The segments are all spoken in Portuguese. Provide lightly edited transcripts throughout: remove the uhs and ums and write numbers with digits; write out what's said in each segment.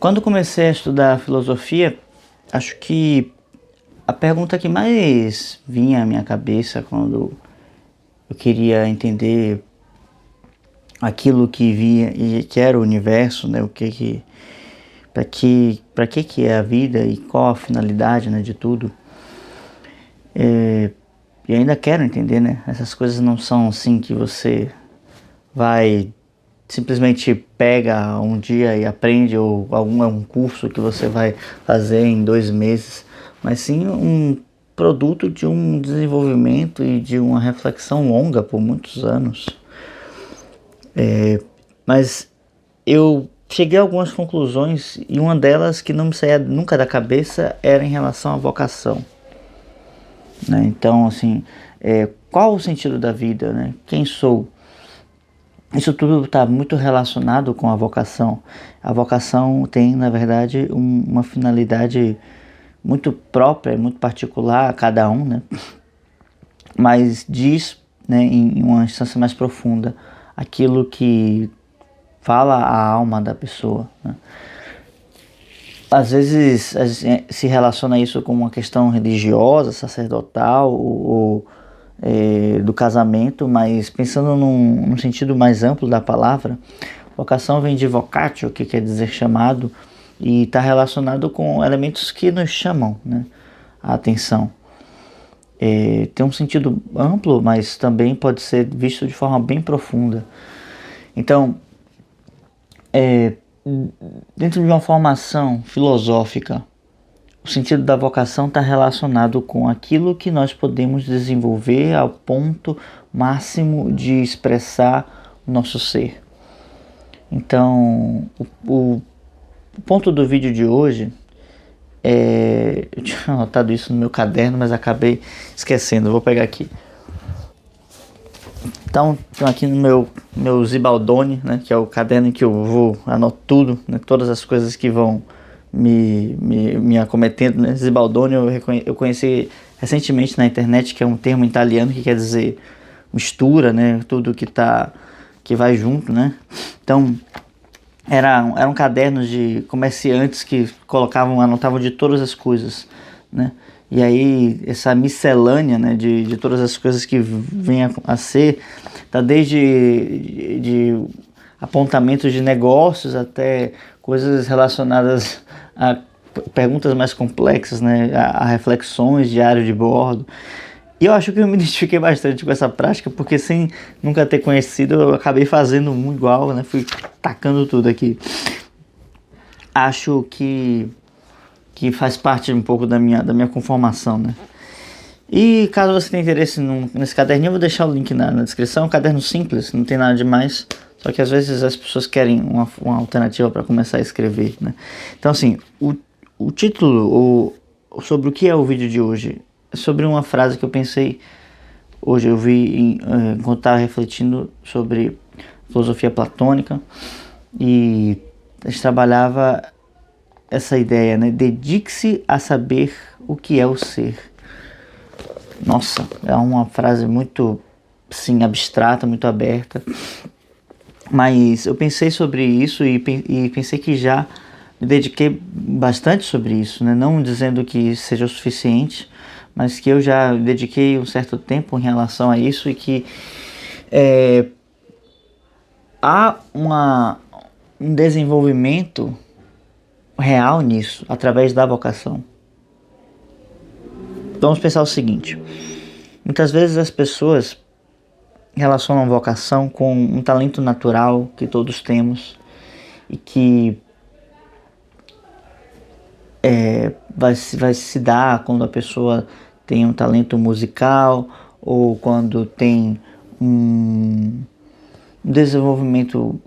Quando comecei a estudar filosofia, acho que a pergunta que mais vinha à minha cabeça quando eu queria entender aquilo que via e que era o universo, né, o que para que é a vida e qual a finalidade, né, de tudo. E ainda quero entender, né? Essas coisas não são assim que você vai simplesmente pega um dia e aprende, ou algum é um curso que você vai fazer em 2 meses, mas sim um produto de um desenvolvimento e de uma reflexão longa por muitos anos. Mas eu cheguei a algumas conclusões e uma delas que não me saía nunca da cabeça era em relação à vocação, né? Então, assim, qual o sentido da vida, né? Quem sou? Isso tudo está muito relacionado com a vocação. A vocação tem, na verdade, uma finalidade muito própria, muito particular a cada um, né? Mas diz, né, em uma instância mais profunda, aquilo que fala a alma da pessoa, né? Às vezes se relaciona isso com uma questão religiosa, sacerdotal ou do casamento, mas pensando num sentido mais amplo da palavra, vocação vem de vocatio, que quer dizer chamado, e está relacionado com elementos que nos chamam, né, a atenção. Tem um sentido amplo, mas também pode ser visto de forma bem profunda. Então, dentro de uma formação filosófica, o sentido da vocação está relacionado com aquilo que nós podemos desenvolver ao ponto máximo de expressar o nosso ser. Então, o ponto do vídeo de hoje eu tinha anotado isso no meu caderno, mas acabei esquecendo. Vou pegar aqui. Então, estou aqui no meu Zibaldone, né, que é o caderno em que eu vou anotar tudo, né, todas as coisas que vão me acometendo, né? Zibaldone eu conheci recentemente na internet, que é um termo italiano que quer dizer mistura, né? Tudo que vai junto, né? Então eram cadernos de comerciantes que anotavam de todas as coisas, né? E aí essa miscelânea, né, de todas as coisas que vêm a ser, tá desde de apontamentos de negócios até coisas relacionadas a perguntas mais complexas, né, a reflexões diário de bordo. E eu acho que eu me identifiquei bastante com essa prática, porque sem nunca ter conhecido, eu acabei fazendo um igual, né, fui tacando tudo aqui. Acho que faz parte um pouco da minha conformação, né. E caso você tenha interesse nesse caderninho, eu vou deixar o link na descrição. É um caderno simples, não tem nada demais. Só que às vezes as pessoas querem uma alternativa para começar a escrever, né? Então, assim, o título sobre o que é o vídeo de hoje é sobre uma frase que eu pensei hoje. Eu vi enquanto estava refletindo sobre filosofia platônica, e a gente trabalhava essa ideia, né? Dedique-se a saber o que é o ser. Nossa, é uma frase muito, sim, abstrata, muito aberta. Mas eu pensei sobre isso e pensei que já me dediquei bastante sobre isso, né? Não dizendo que seja o suficiente, mas que eu já dediquei um certo tempo em relação a isso, e que há um desenvolvimento real nisso, através da vocação. Vamos pensar o seguinte: muitas vezes as pessoas relacionam vocação com um talento natural que todos temos e que vai se dar quando a pessoa tem um talento musical, ou quando tem um desenvolvimento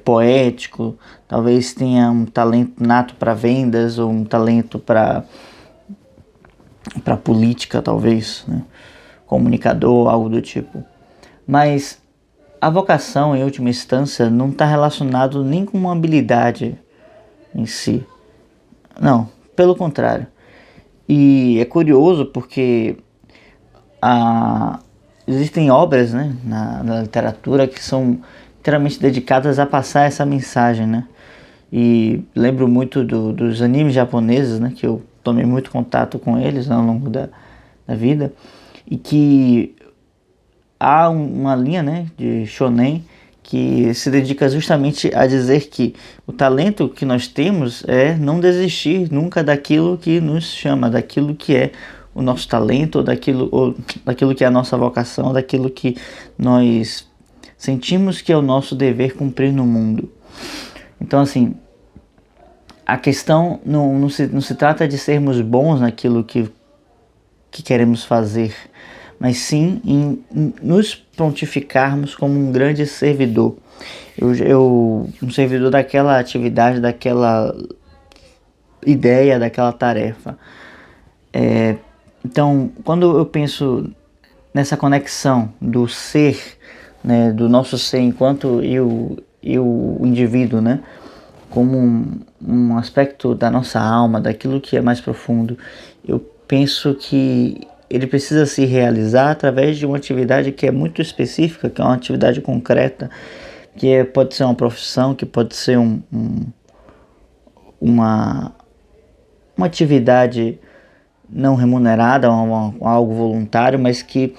poético, talvez tenha um talento nato para vendas, ou um talento para política, talvez, né? Comunicador, algo do tipo. Mas a vocação, em última instância, não está relacionado nem com uma habilidade em si. Não, pelo contrário. E é curioso porque existem obras, né, na literatura que são inteiramente dedicadas a passar essa mensagem, né? E lembro muito dos animes japoneses, né, que eu tomei muito contato com eles, né, ao longo da vida, e que há uma linha, né, de shonen que se dedica justamente a dizer que o talento que nós temos é não desistir nunca daquilo que nos chama, daquilo que é o nosso talento, ou daquilo que é a nossa vocação, daquilo que nós sentimos que é o nosso dever cumprir no mundo. Então, assim, a questão não se trata de sermos bons naquilo que queremos fazer, mas sim em nos prontificarmos como um grande servidor. Um servidor daquela atividade, daquela ideia, daquela tarefa. Então, quando eu penso nessa conexão do ser, né, do nosso ser enquanto eu indivíduo, né, como um aspecto da nossa alma, daquilo que é mais profundo, eu penso que ele precisa se realizar através de uma atividade que é muito específica, que é uma atividade concreta, pode ser uma profissão, que pode ser uma, uma atividade não remunerada, algo voluntário, mas que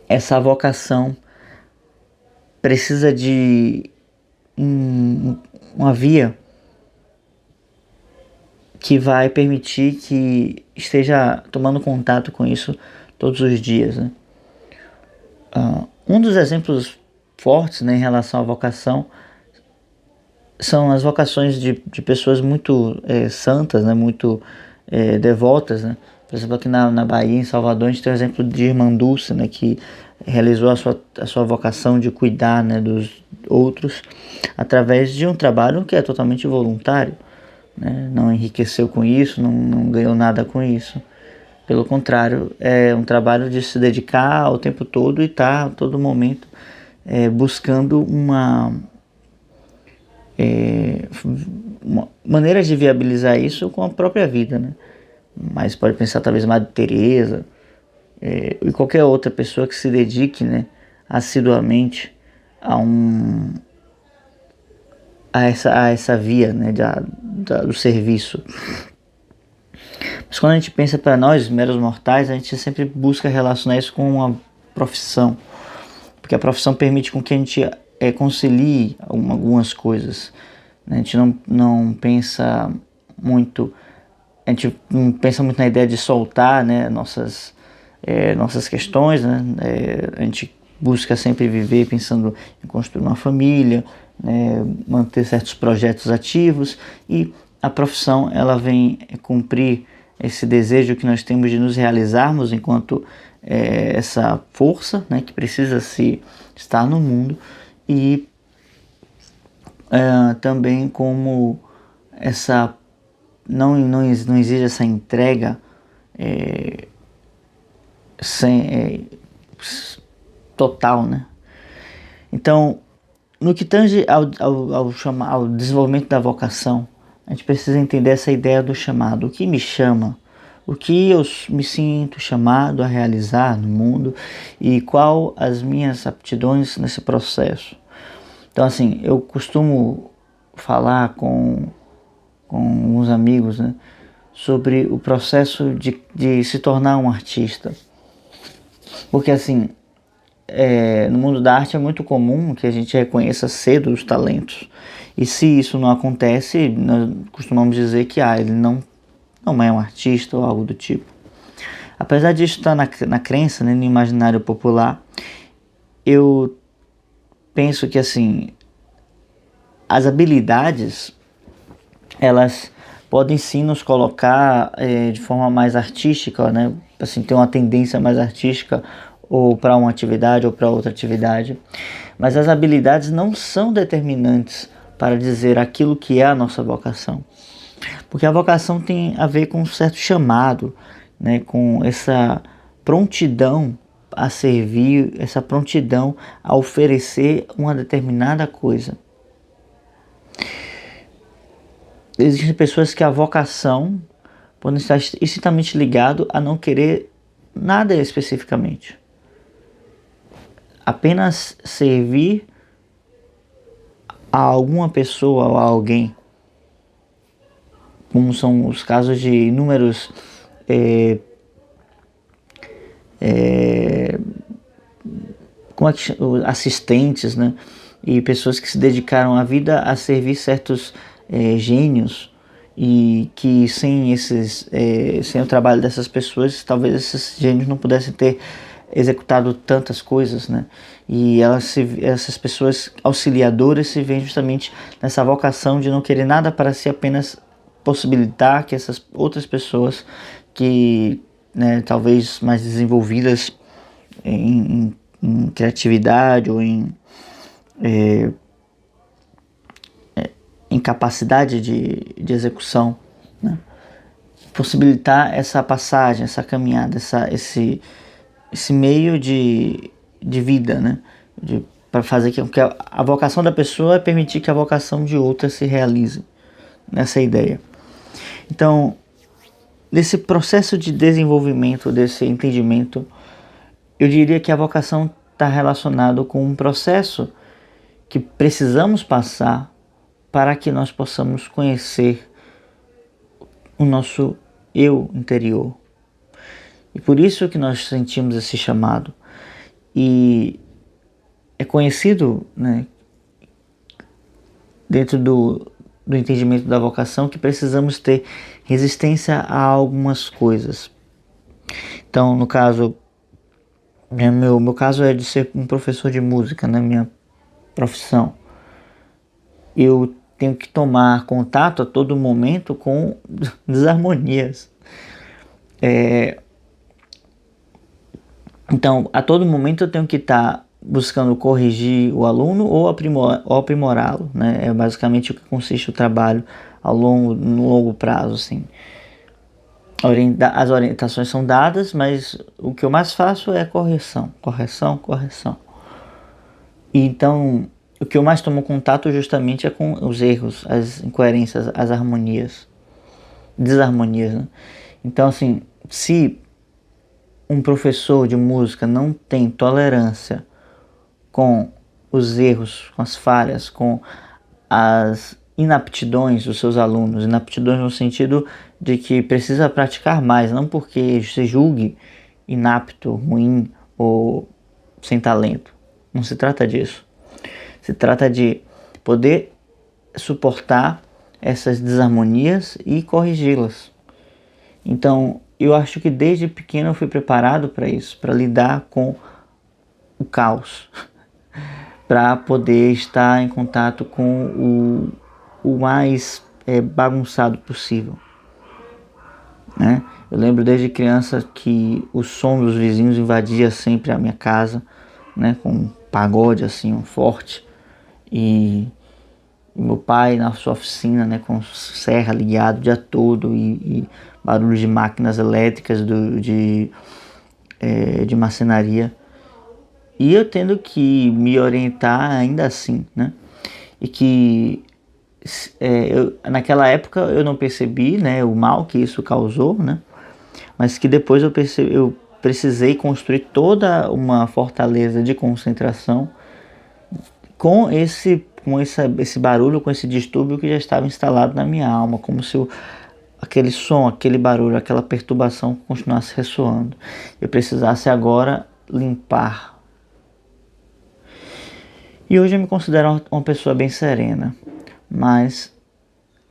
essa vocação precisa de uma via que vai permitir que esteja tomando contato com isso todos os dias, né? Um dos exemplos fortes, né, em relação à vocação são as vocações de pessoas muito santas, né, muito devotas, né? Por exemplo, aqui na Bahia, em Salvador, a gente tem o exemplo de Irmã Dulce, né, que realizou a sua vocação de cuidar, né, dos outros através de um trabalho que é totalmente voluntário, né? Não enriqueceu com isso, não ganhou nada com isso. Pelo contrário, é um trabalho de se dedicar o tempo todo e estar a todo momento buscando uma maneira de viabilizar isso com a própria vida, né? Mas pode pensar talvez Madre Teresa e qualquer outra pessoa que se dedique, né, assiduamente a essa via, né, do serviço. Mas quando a gente pensa para nós, meros mortais, a gente sempre busca relacionar isso com uma profissão, porque a profissão permite com que a gente concilie algumas coisas, né? A gente não pensa muito, a gente não pensa muito na ideia de soltar, né, nossas questões, né? A gente busca sempre viver pensando em construir uma família, né, manter certos projetos ativos, e a profissão ela vem cumprir esse desejo que nós temos de nos realizarmos enquanto essa força, né, que precisa se estar no mundo, e também como essa não exige essa entrega total, né? Então, no que tange ao desenvolvimento da vocação, a gente precisa entender essa ideia do chamado. O que me chama? O que eu me sinto chamado a realizar no mundo e qual as minhas aptidões nesse processo. Então, assim, eu costumo falar com uns amigos, né, sobre o processo de se tornar um artista. Porque, assim, no mundo da arte é muito comum que a gente reconheça cedo os talentos. E se isso não acontece, nós costumamos dizer que ele não é um artista ou algo do tipo. Apesar disso estar na crença, né, no imaginário popular, eu penso que, assim, as habilidades, elas podem sim nos colocar de forma mais artística, né, assim, ter uma tendência mais artística, ou para uma atividade ou para outra atividade, mas as habilidades não são determinantes para dizer aquilo que é a nossa vocação, porque a vocação tem a ver com um certo chamado, né, com essa prontidão a servir, essa prontidão a oferecer uma determinada coisa. Existem pessoas que a vocação pode estar estritamente ligado a não querer nada especificamente, apenas servir a alguma pessoa ou a alguém, como são os casos de inúmeros assistentes, né, e pessoas que se dedicaram a vida a servir certos gênios, e que sem o trabalho dessas pessoas, talvez esses gênios não pudessem ter executado tantas coisas, né? E essas pessoas auxiliadoras se veem justamente nessa vocação de não querer nada para si, apenas possibilitar que essas outras pessoas que, né, talvez mais desenvolvidas em criatividade ou em capacidade de execução, né, possibilitar essa passagem, essa caminhada, esse meio de vida, né, para fazer com que a vocação da pessoa é permitir que a vocação de outra se realize, nessa ideia. Então, nesse processo de desenvolvimento, desse entendimento, eu diria que a vocação está relacionado com um processo que precisamos passar para que nós possamos conhecer o nosso eu interior. E por isso que nós sentimos esse chamado. E é conhecido, né, dentro do entendimento da vocação, que precisamos ter resistência a algumas coisas. Então, no caso, meu caso é de ser um professor de música, na minha profissão. Eu tenho que tomar contato a todo momento com desarmonias. Então, a todo momento eu tenho que estar buscando corrigir o aluno ou aprimorá-lo, né? É basicamente o que consiste o trabalho no longo prazo, assim. As orientações são dadas, mas o que eu mais faço é correção. E então, o que eu mais tomo contato justamente é com os erros, as incoerências, as desarmonias, né? Então, assim, se um professor de música não tem tolerância com os erros, com as falhas, com as inaptidões dos seus alunos, inaptidões no sentido de que precisa praticar mais, não porque se julgue inapto, ruim ou sem talento. Não se trata disso. Se trata de poder suportar essas desarmonias e corrigi-las. Então, eu acho que desde pequeno eu fui preparado para isso, para lidar com o caos, para poder estar em contato com o mais bagunçado possível, né? Eu lembro desde criança que o som dos vizinhos invadia sempre a minha casa, né, com um pagode assim, um forte, e meu pai na sua oficina, né, com serra ligado o dia todo, e barulho de máquinas elétricas, de marcenaria, e eu tendo que me orientar ainda assim, né? E que naquela época eu não percebi, né, o mal que isso causou, né? Mas que depois eu precisei construir toda uma fortaleza de concentração com esse barulho, com esse distúrbio que já estava instalado na minha alma, como se aquele som, aquele barulho, aquela perturbação continuasse ressoando. Eu precisasse agora limpar. E hoje eu me considero uma pessoa bem serena, mas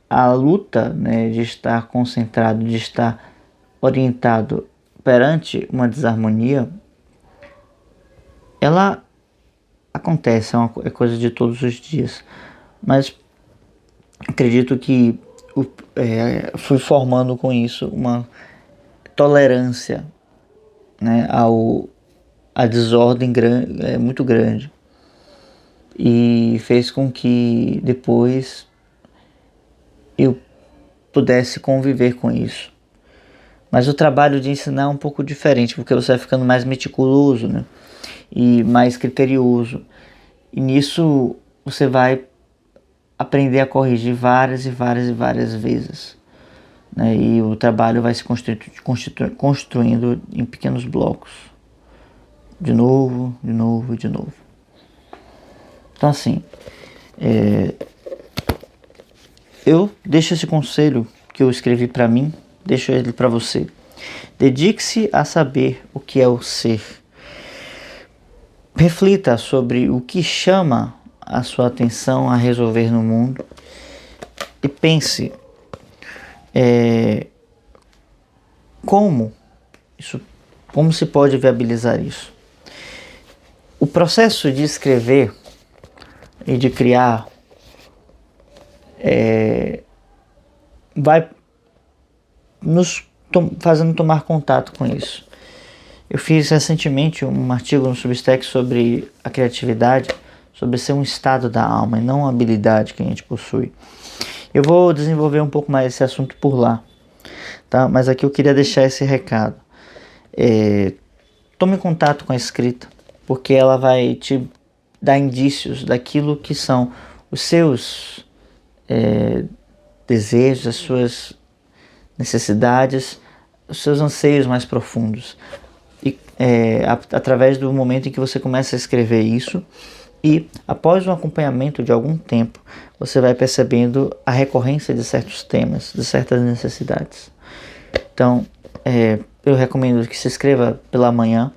a luta, né, de estar concentrado, de estar orientado perante uma desarmonia, ela acontece, é coisa de todos os dias. Mas acredito que fui formando com isso uma tolerância, né, à desordem muito grande, e fez com que depois eu pudesse conviver com isso. Mas o trabalho de ensinar é um pouco diferente, porque você vai ficando mais meticuloso, né, e mais criterioso, e nisso você vai aprender a corrigir várias vezes, né? E o trabalho vai se construindo em pequenos blocos, de novo. Então, assim, Eu deixo esse conselho que eu escrevi para mim, deixo ele para você. Dedique-se a saber o que é o ser. Reflita sobre o que chama a sua atenção a resolver no mundo e pense como se pode viabilizar isso. O processo de escrever e de criar vai nos fazendo tomar contato com isso. Eu fiz recentemente um artigo no Substack sobre a criatividade, sobre ser um estado da alma e não uma habilidade que a gente possui. Eu vou desenvolver um pouco mais esse assunto por lá, tá? Mas aqui eu queria deixar esse recado. Tome contato com a escrita, porque ela vai te dar indícios daquilo que são os seus desejos, as suas necessidades, os seus anseios mais profundos. E através do momento em que você começa a escrever isso, e após um acompanhamento de algum tempo, você vai percebendo a recorrência de certos temas, de certas necessidades. Então, eu recomendo que se escreva pela manhã,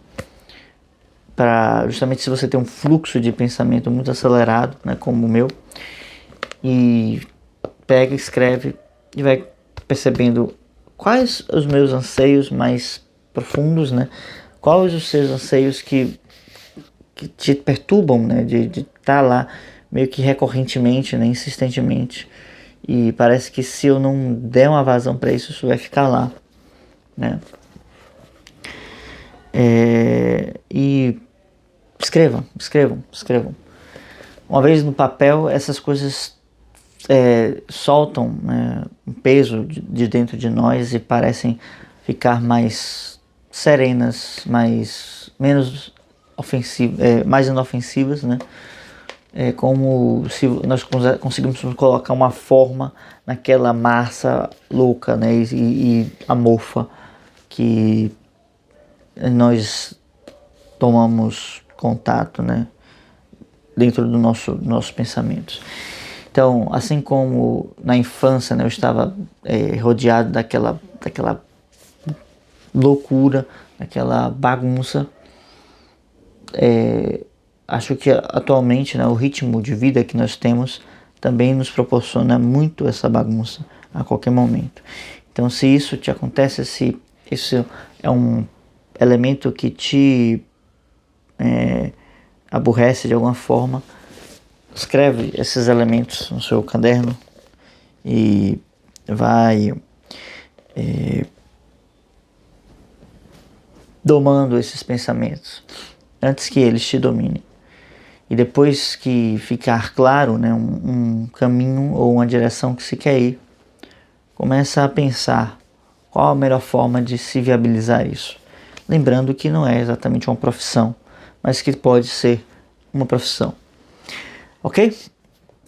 para justamente se você tem um fluxo de pensamento muito acelerado, né, como o meu, e pega, escreve e vai percebendo quais os meus anseios mais profundos, né? Quais os seus anseios que te perturbam, né? De estar lá meio que recorrentemente, né? Insistentemente. E parece que se eu não der uma vazão para isso, isso vai ficar lá, né? E escrevam. Uma vez no papel, essas coisas soltam, né, um peso de dentro de nós e parecem ficar mais serenas, menos ofensivas, mais inofensivas, né? É como se nós conseguimos colocar uma forma naquela massa louca, né, e amorfa que nós tomamos contato, né, dentro do nossos pensamentos. Então, assim como na infância, né, eu estava rodeado daquela loucura, daquela bagunça, acho que atualmente, né, o ritmo de vida que nós temos também nos proporciona muito essa bagunça a qualquer momento. Então, se isso te acontece, se isso é um elemento que te aborrece de alguma forma, escreve esses elementos no seu caderno e vai domando esses pensamentos antes que eles te dominem. E depois que ficar claro, né, um caminho ou uma direção que se quer ir, começa a pensar qual a melhor forma de se viabilizar isso. Lembrando que não é exatamente uma profissão, mas que pode ser uma profissão. Ok?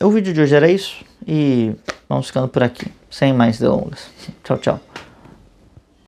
O vídeo de hoje era isso e vamos ficando por aqui, sem mais delongas. Tchau, tchau.